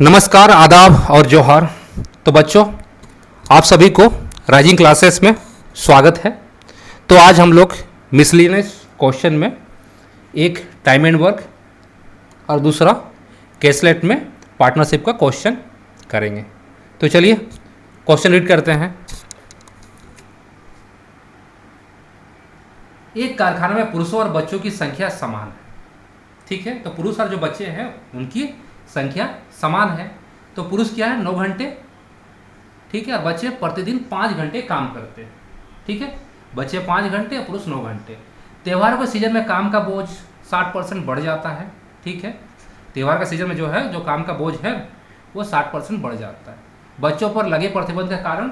नमस्कार, आदाब और जोहार। तो बच्चों, आप सभी को राइजिंग क्लासेस में स्वागत है। तो आज हम लोग मिसलिनियस क्वेश्चन में एक टाइम एंड वर्क और दूसरा कैसलेट में पार्टनरशिप का क्वेश्चन करेंगे। तो चलिए क्वेश्चन रीड करते हैं। एक कारखाने में पुरुषों और बच्चों की संख्या समान है। ठीक है, तो पुरुष और जो बच्चे हैं उनकी संख्या समान है। तो पुरुष क्या है 9 घंटे, ठीक है, और बच्चे प्रतिदिन 5 घंटे काम करते हैं। ठीक है, बच्चे 5 घंटे और पुरुष 9 घंटे। त्योहारों के सीजन में काम का बोझ 60% बढ़ जाता है। ठीक है, त्यौहार का सीजन में जो है जो काम का बोझ है वो 60% बढ़ जाता है। बच्चों पर लगे प्रतिबंध के कारण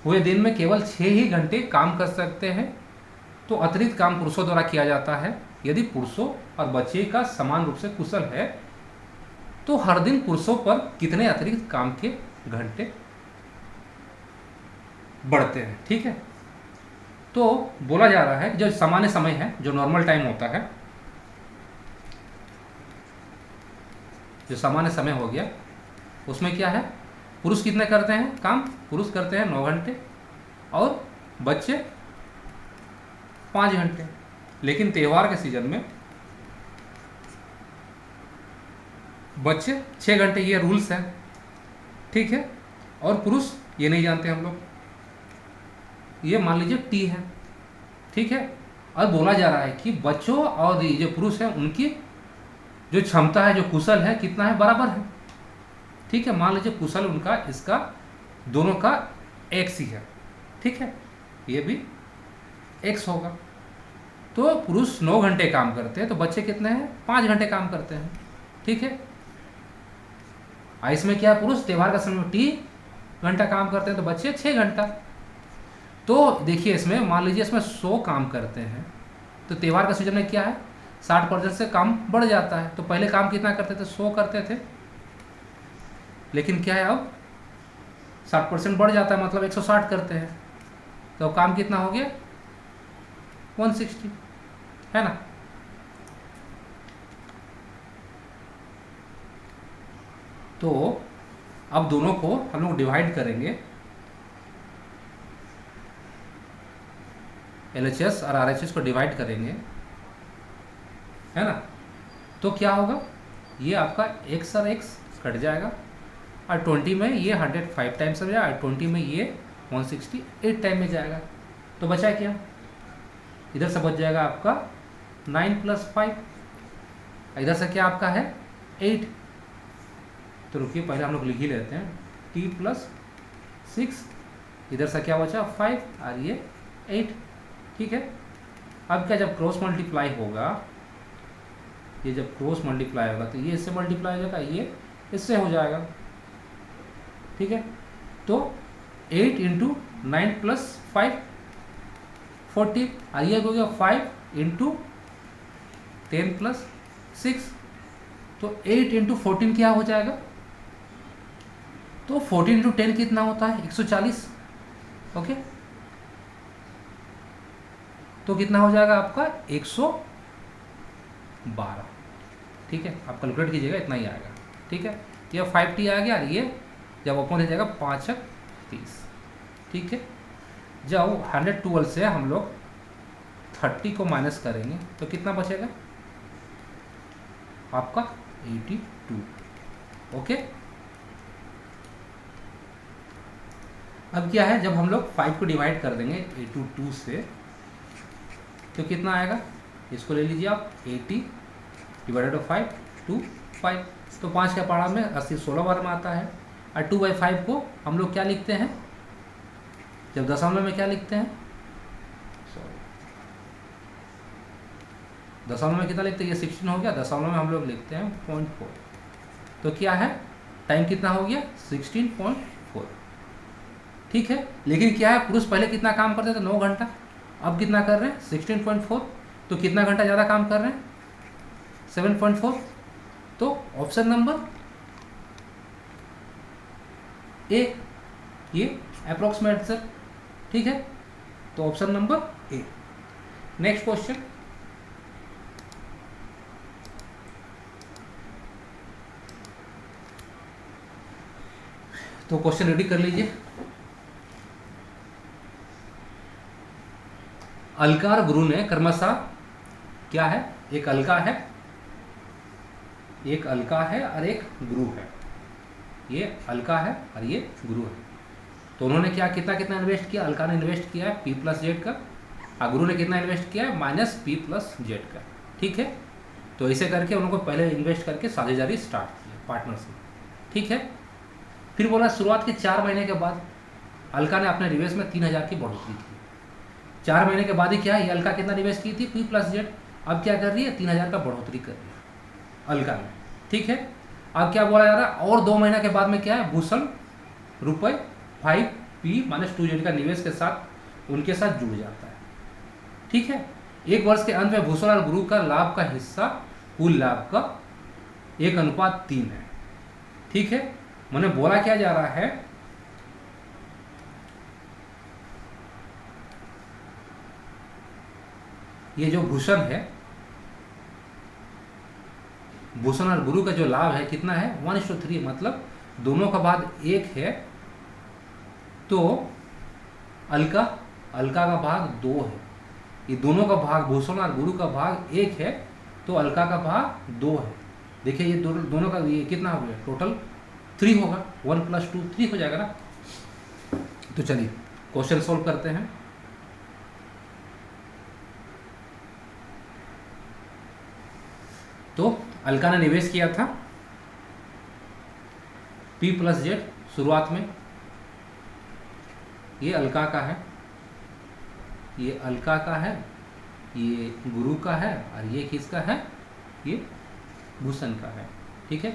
पूरे दिन में केवल 6 ही घंटे काम कर सकते हैं। तो अतिरिक्त काम पुरुषों द्वारा किया जाता है। यदि पुरुषों और बच्चे का समान रूप से कुशल है तो हर दिन पुरुषों पर कितने अतिरिक्त काम के घंटे बढ़ते हैं। ठीक है, तो बोला जा रहा है जो सामान्य समय है, जो नॉर्मल टाइम होता है, जो सामान्य समय हो गया, उसमें क्या है, पुरुष कितने करते हैं काम, पुरुष करते हैं 9 घंटे और बच्चे 5 घंटे। लेकिन त्यौहार के सीजन में बच्चे 6 घंटे, ये रूल्स है। ठीक है, और पुरुष ये नहीं जानते हम लोग, ये मान लीजिए टी है। ठीक है, और बोला जा रहा है कि बच्चों और ये जो पुरुष है उनकी जो क्षमता है, जो कुशल है, कितना है, बराबर है। ठीक है, मान लीजिए कुशल उनका इसका दोनों का एक्स ही है। ठीक है, ये भी एक्स होगा। तो पुरुष 9 घंटे काम करते हैं तो बच्चे कितने हैं, 5 घंटे काम करते हैं। ठीक है, इसमें क्या है, पुरुष त्यौहार का समय टी घंटा काम करते हैं तो बच्चे 6 घंटा। तो देखिए इसमें मान लीजिए इसमें 100 काम करते हैं तो त्यौहार का सीजन में क्या है 60% से काम बढ़ जाता है। तो पहले काम कितना करते थे, 100 करते थे, लेकिन क्या है अब 60% बढ़ जाता है, मतलब 160 करते हैं। तो काम कितना हो गया 160, है ना। तो अब दोनों को हम लोग डिवाइड करेंगे, LHS और RHS को डिवाइड करेंगे, है ना। तो क्या होगा, ये आपका x और x कट जाएगा और 20 में ये 105 टाइम्स में जाएगा, 20 में ये 168 टाइम में जाएगा। तो बचा क्या, इधर से बच जाएगा आपका 9 + 5, इधर से क्या आपका है 8। तो रुकिए पहले हम लोग लिख ही लेते हैं, t + 6, इधर से क्या बचा 5 और ये 8। ठीक है, अब क्या, जब क्रॉस मल्टीप्लाई होगा, ये जब क्रॉस मल्टीप्लाई होगा तो ये इससे मल्टीप्लाई हो जाएगा, ये इससे हो जाएगा। ठीक है, तो 8 × 9 + 5 40, और ये हो गया 5 × 10 + 6, तो 8 × 14 क्या हो जाएगा, तो 14 × 10 कितना होता है 140। ओके, तो कितना हो जाएगा आपका 112। ठीक है, आप कैलकुलेट कीजिएगा, इतना ही आएगा। ठीक है, ये 5t आ गया, ये जब ओपन हो जाएगा 5 × 30। ठीक है, जब 112 से हम लोग 30 को माइनस करेंगे तो कितना बचेगा आपका 82। ओके, अब क्या है, जब हम लोग 5 को डिवाइड कर देंगे 82 से तो कितना आएगा, इसको ले लीजिए आप, 80 / 5 2 5। तो 5 के पारा में 80 16 बार में आता है, और 2/5 को हम लोग क्या लिखते हैं, जब दशमलव में क्या लिखते हैं, दशमलव में कितना लिखते हैं, ये 16 हो गया, दशमलव में हम लोग लिखते हैं 0.4। तो क्या है, टाइम कितना हो गया 16.4। ठीक है, लेकिन क्या है, पुरुष पहले कितना काम करते थे 9 घंटा, अब कितना कर रहे हैं 16.4। तो कितना घंटा ज़्यादा काम कर रहे हैं 7.4। तो ऑप्शन नंबर ए, ये अप्रोक्सीमेट सर। ठीक है, तो option number A. Next question, तो क्वेश्चन रेडी कर लीजिए। अलका और गुरु ने क्रमशः क्या है, एक अलका है, एक अलका है और एक गुरु है। ये अलका है और ये गुरु है। तो उन्होंने क्या कितना कितना इन्वेस्ट किया, अलका ने इन्वेस्ट किया है पी प्लस जेड का, और गुरु ने कितना इन्वेस्ट किया है माइनस पी प्लस जेड का। ठीक है, तो ऐसे करके उनको पहले इन्वेस्ट करके साझेदारी स्टार्ट की पार्टनरशिप। ठीक है, फिर बोला शुरुआत के 4 महीने के बाद अलका ने अपने निवेश में 3000 की बढ़ोतरी की। 4 महीने के बाद ही क्या है, ये अलका कितना निवेश की थी पी प्लस जेड, अब क्या कर रही है 3000 का बढ़ोतरी कर रही है अलका ने। ठीक है, अब क्या बोला जा रहा है, और 2 महीने के बाद में क्या है, भूषण रुपये 5p माइनस 2z का निवेश के साथ उनके साथ जुड़ जाता है। ठीक है, 1 वर्ष के अंत में भूषण और गुरु का लाभ का हिस्सा कुल लाभ का 1:3 है। ठीक है, मैंने बोला क्या जा रहा है, ये जो भूषण है, भूषण और गुरु का जो लाभ है कितना है 1:3, मतलब दोनों का भाग 1 है, तो अलका का भाग 2 है। ये दोनों का भाग, भूषण और गुरु का भाग 1 है, तो अलका का भाग 2 है। देखिए ये दोनों का ये कितना हो गया, टोटल 3 होगा, 1 + 2 3 हो जाएगा ना। तो चलिए क्वेश्चन सोल्व करते हैं। तो अलका ने निवेश किया था P + Z शुरुआत में, ये अलका का है, ये अलका का है, ये गुरु का है, और ये किसका है, ये भूषण का है। ठीक है,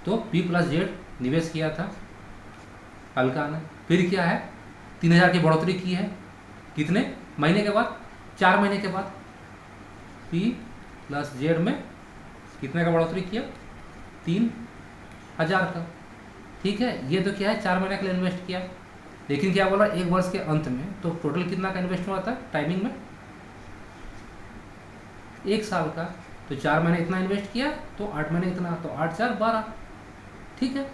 तो P + Z निवेश किया था अलका ने, फिर क्या है 3000 की बढ़ोतरी की है, कितने महीने के बाद, 4 महीने के बाद P + Z में कितने का बढ़ोतरी किया, 3000 का। ठीक है, ये तो क्या है 4 महीने के लिए इन्वेस्ट किया, लेकिन क्या बोला 1 वर्ष के अंत में, तो टोटल कितना का इन्वेस्ट हुआ था टाइमिंग में 1 साल का। तो 4 महीने इतना इन्वेस्ट किया, तो 8 महीने इतना, तो 8 × 4 = 12। ठीक है,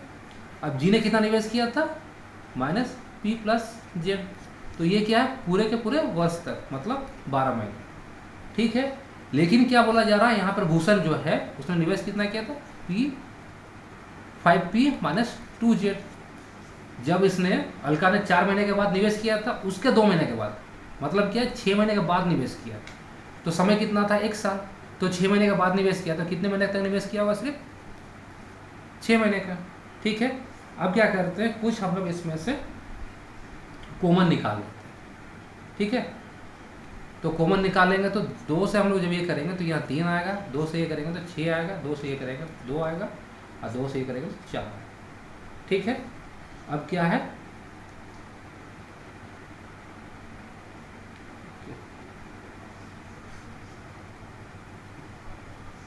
अब जी ने कितना निवेश किया था माइनस P + Z, तो ये क्या है पूरे के पूरे वर्ष तक, मतलब 12 महीने। ठीक है, लेकिन क्या बोला जा रहा है यहाँ पर, भूषण जो है उसने निवेश कितना किया था 5p - 2z। जब इसने अलका ने 4 महीने के बाद निवेश किया था, उसके 2 महीने के बाद, मतलब क्या 6 महीने के बाद निवेश किया, तो समय कितना था 1 साल, तो 6 महीने के बाद निवेश किया, तो कितने महीने तक निवेश किया होगा, सिर्फ 6 महीने का। ठीक है, अब क्या करते हैं, कुछ हम लोग इसमें से कॉमन निकाल लेते हैं। ठीक है, तो कॉमन निकालेंगे तो 2 से हम लोग जब ये करेंगे तो यहाँ 3 आएगा, 2 से ये करेंगे तो 6 आएगा, 2 से ये करेंगे तो 2 आएगा, और 2 से ये करेंगे तो 4 आएगा। ठीक है, अब क्या है,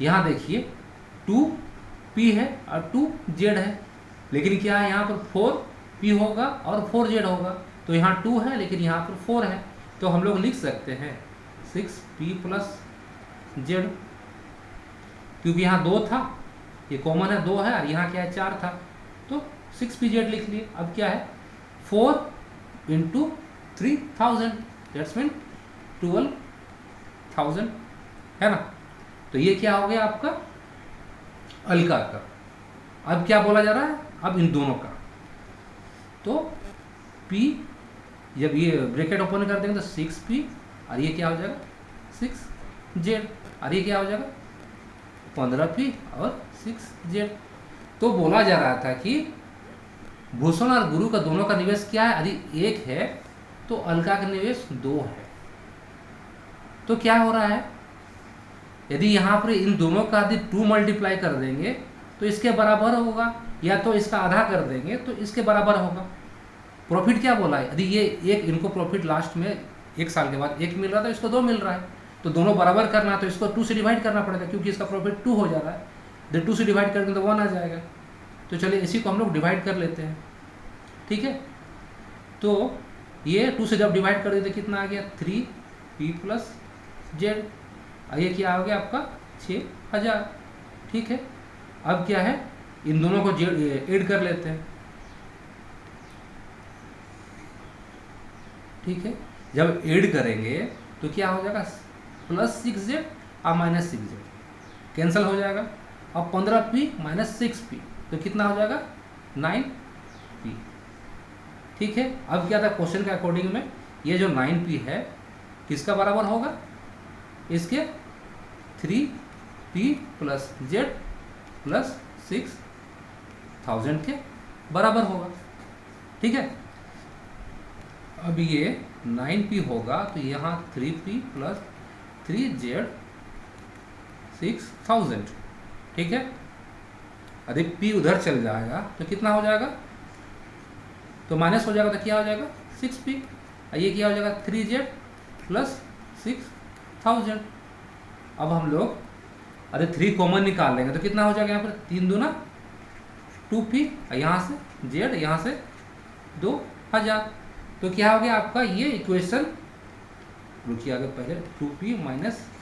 यहाँ देखिए 2p है और 2z है, लेकिन क्या है यहाँ पर 4p होगा और 4z होगा, तो यहाँ 2 है लेकिन यहाँ पर 4 है, तो हम लोग लिख सकते हैं 6p + z, क्योंकि यहाँ 2 था, ये कॉमन है 2 है, और यहाँ क्या है 4 था, तो 6pz लिख लिए। अब क्या है 4 × 3000, दैट्स मीन 12,000 है ना। तो ये क्या हो गया आपका अलका का। अब क्या बोला जा रहा है, अब इन दोनों का, तो P जब ये ब्रैकेट ओपन कर देंगे तो 6p, और ये क्या हो जाएगा 6z, और ये क्या हो जाएगा 15p और 6z। तो बोला जा रहा था कि भूषण और गुरु का दोनों का निवेश क्या है, यदि 1 है तो अलका का निवेश 2 है। तो क्या हो रहा है, यदि यहाँ पर इन दोनों का यदि 2 मल्टीप्लाई कर देंगे तो इसके बराबर होगा, या तो इसका आधा कर देंगे तो इसके बराबर होगा। प्रॉफिट क्या बोला है, यदि ये एक, इनको प्रॉफिट लास्ट में 1 साल के बाद 1 मिल रहा था, इसको 2 मिल रहा है, तो दोनों बराबर करना है, तो इसको 2 से डिवाइड करना पड़ेगा, क्योंकि इसका प्रॉफिट 2 हो जा रहा है, जब 2 से डिवाइड करेंगे तो 1 आ जाएगा। तो चलिए इसी को हम लोग डिवाइड कर लेते हैं। ठीक है, तो ये 2 से जब डिवाइड कर देते कितना आ गया 3p + z, और ये क्या हो गया आपका 6000। ठीक है, अब क्या है, इन दोनों को ऐड कर लेते हैं। ठीक है, जब ऐड करेंगे तो क्या हो जाएगा, +6z और -6z कैंसिल हो जाएगा। अब 15p - 6p तो कितना हो जाएगा, 9p। ठीक है, अब क्या था क्वेश्चन के अकॉर्डिंग में, ये जो 9p है किसका बराबर होगा, इसके 3p + z + 6000 के बराबर होगा। ठीक है, अब ये 9p होगा तो यहाँ 3p + 3z 6000। ठीक है, यदि p उधर चल जाएगा तो कितना हो जाएगा, तो माइनस हो जाएगा तो क्या हो जाएगा, 6p। ये क्या हो जाएगा, 3z + 6000। अब हम लोग अरे 3 कॉमन निकाल लेंगे तो कितना हो जाएगा, यहाँ पर 3 दूना 2p, यहाँ से z, यहाँ से 2000। तो क्या हो गया आपका ये इक्वेशन, रुकिए आगे पहले 2p -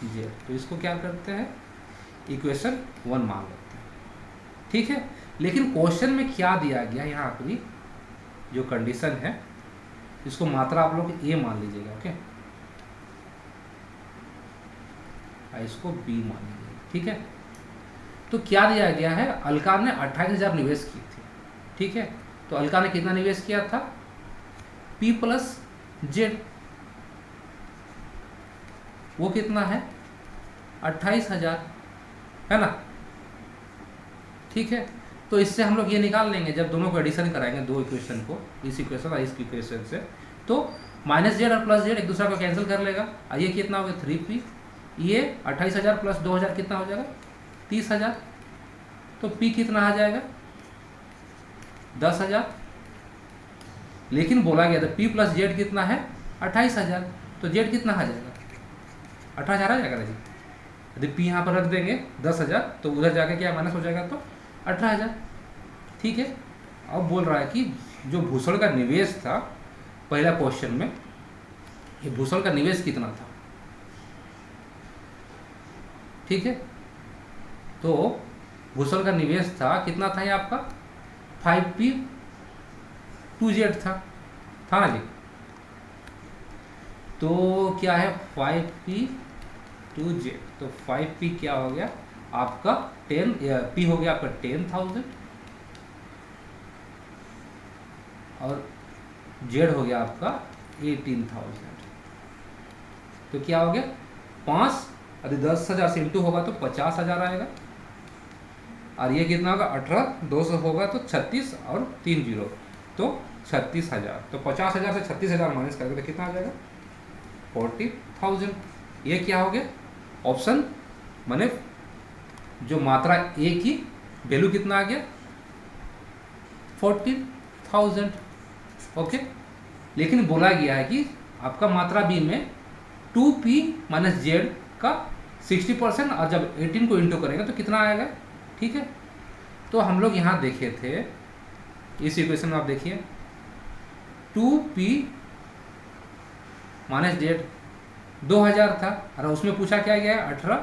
z, तो इसको क्या करते हैं, इक्वेशन 1 मान लेते हैं। ठीक है, लेकिन क्वेश्चन में क्या दिया गया, यहाँ आखिरी जो कंडीशन है इसको मात्रा आप लोग a मान लीजिएगा। ओके, इसको b मान लीजिएगा। ठीक है, तो क्या दिया गया है, अलका ने 28,000 निवेश की थी। ठीक है, तो अलका ने कितना निवेश किया था, p + z, वो कितना है, 28,000 है ना। ठीक है, तो इससे हम लोग ये निकाल लेंगे, जब दोनों को एडिशन कराएंगे, दो इक्वेशन को, इस इक्वेशन और इस इक्वेशन से, तो -z और +z एक दूसरे को कैंसिल कर लेगा। और ये कितना हो गया, 3p, ये 28,000 + 2000 कितना हो जाएगा, 30,000। तो p कितना आ जाएगा, 10,000। लेकिन बोला गया था p + z कितना है, 28,000, तो z कितना आ जाएगा, 18,000 आ जाएगा ना जी। यदि p यहाँ पर रख देंगे 10,000 तो उधर जाके क्या माइनस हो जाएगा, तो 18,000। ठीक है, अब बोल रहा है कि जो भूषण का निवेश था पहला क्वेश्चन में, ये भूषण का निवेश कितना था। ठीक है, तो भूषण का निवेश था कितना था, ये आपका 5p 2z था ना जी। तो क्या है, 5p 2z, तो 5p क्या हो गया आपका 10, p हो गया आपका 10,000 और z हो गया आपका 18,000। तो क्या हो गया, 5, यदि 10,000 से इंटू होगा तो 50,000 आएगा। और ये कितना होगा, 18, 200 होगा तो 36 और 3 जीरो तो 36,000। तो 50,000 से 36,000 माइनस करके तो कितना आ जाएगा, 40,000। ये क्या हो गया, ऑप्शन माने जो मात्रा ए की वैल्यू कितना आ गया, 40,000। ओके, लेकिन बोला गया है कि आपका मात्रा बी में 2p - z का 60%, और जब 18 को इंटू करेंगे तो कितना आएगा। ठीक है, तो हम लोग यहाँ देखे थे, इस इक्वेशन में आप देखिए 2p - z 2000 था, और उसमें पूछा क्या गया है, 18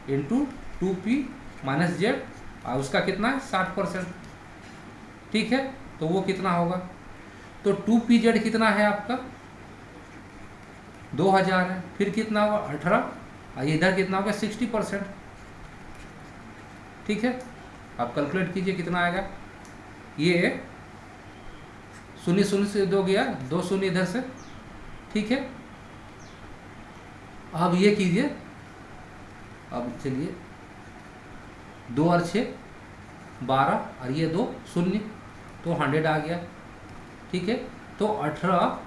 × 2p - z, और उसका कितना है, 60%। ठीक है, तो वो कितना होगा, तो 2pz कितना है आपका, 2000 है, फिर कितना होगा 18, और इधर कितना होगा 60%। ठीक है, आप कैलकुलेट कीजिए कितना आएगा, ये 0 0 से 2 गया, 2 0 इधर से। ठीक है, अब ये कीजिए, अब चलिए 2 और 6 12, और ये 2 0 तो 100 आ गया। ठीक है, तो 18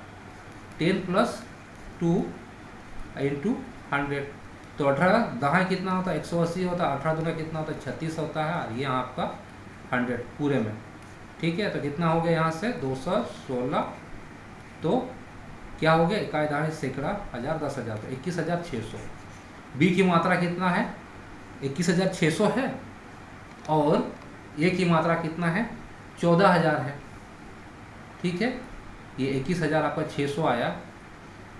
10 + 2 × 100, तो 18 दहाई कितना होता है, 180 होता है, 18 दूना कितना होता है, 36 होता है, और ये आपका 100 पूरे में। ठीक है, तो कितना हो गया यहाँ से 216, तो क्या हो गया, इकाई दहाई सैकड़ा, हज़ार, 10,000, तो 21,600। बी की मात्रा कितना है, 21,600 है, और ए की मात्रा कितना है, 14,000 है। ठीक है, ये 21,000 आपका 600 आया,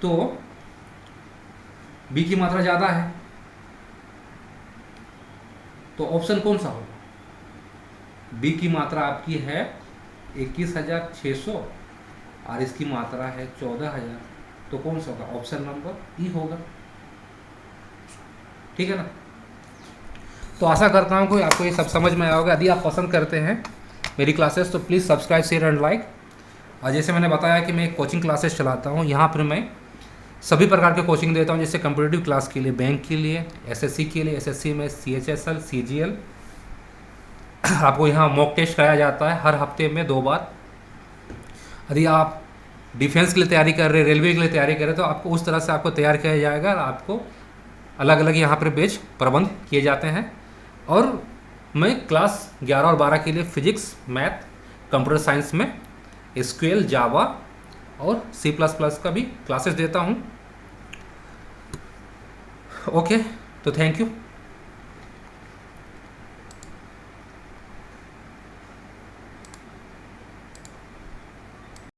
तो बी की मात्रा ज़्यादा है। तो ऑप्शन कौन सा होगा? बी की मात्रा आपकी है 21,600 और इसकी मात्रा है 14,000, तो कौन सा होगा? ऑप्शन नंबर ई होगा। ठीक है ना? तो आशा करता हूँ कि आपको ये सब समझ में आया होगा। यदि आप पसंद करते हैं मेरी क्लासेस तो please subscribe, share and like. और जैसे मैंने बताया कि मैं कोचिंग क्लासेस चलाता हूँ, यहाँ पर मैं सभी प्रकार के कोचिंग देता हूँ, जैसे कंपटीटिव क्लास के लिए, बैंक के लिए, एसएससी के लिए, एसएससी में CHSL, CGL। आपको यहाँ मॉक टेस्ट कराया जाता है हर हफ्ते में 2 बार। यदि आप डिफेंस के लिए तैयारी कर रहे हैं, रेलवे के लिए तैयारी कर रहे हैं, तो आपको उस तरह से आपको तैयार किया जाएगा। आपको अलग अलग यहाँ पर बैच प्रबंध किए जाते हैं। और मैं क्लास 11 और 12 के लिए फिजिक्स, मैथ, कंप्यूटर साइंस में SQL, जावा और C++ का भी क्लासेस देता हूँ। ओके, तो थैंक यू।